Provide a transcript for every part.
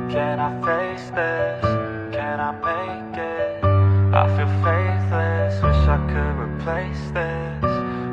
Can I face this? Can I make it? I feel faithless, wish I could replace this.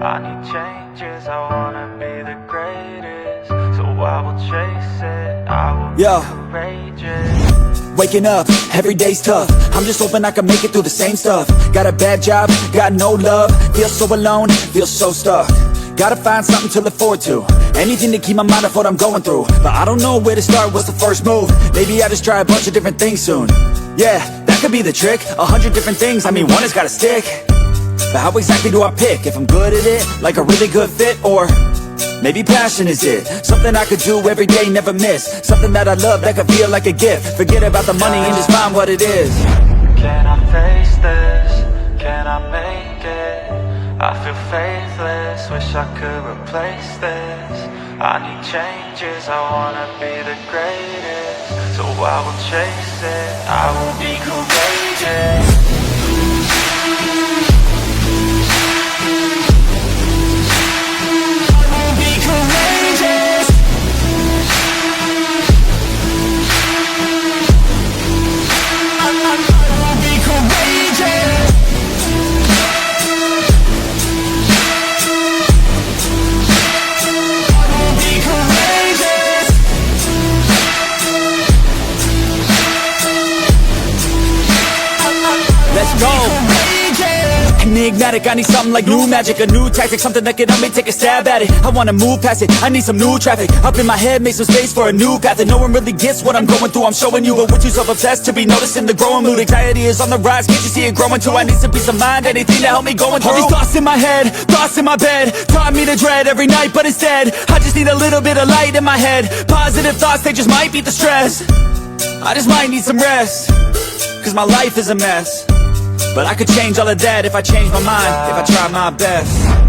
I need changes, I wanna be the greatest. So I will chase it, I will be courageous. Waking up, every day's tough. I'm just hoping I can make it through the same stuff. Got a bad job, got no love. Feel so alone, feel so stuck. Gotta find something to look forward to. Anything to keep my mind off what I'm going through. But I don't know where to start, what's the first move? Maybe I just try a bunch of different things soon. Yeah, that could be the trick. 100 different things, I mean one has gotta stick. But how exactly do I pick? If I'm good at it, like a really good fit, or maybe passion is it? Something I could do every day, never miss. Something that I love, that could feel like a gift. Forget about the money and just find what it is. Can I face this? Can I make it? I feel faithless, wish I could replace this. I need changes, I wanna be the greatest. So I will chase it, I will be courageous. Enigmatic, I need something like new magic, a new tactic, something that can help me take a stab at it. I wanna move past it, I need some new traffic. Up in my head, make some space for a new path. And no one really gets what I'm going through, I'm showing you. But we're too self-obsessed to be noticing the growing mood. Anxiety is on the rise, can't you see it growing too? I need some peace of mind, anything to help me going through. All these thoughts in my head, thoughts in my bed, taught me to dread every night, but instead I just need a little bit of light in my head. Positive thoughts, they just might beat the stress. I just might need some rest, cause my life is a mess. But I could change all of that if I change my mind, if I try my best.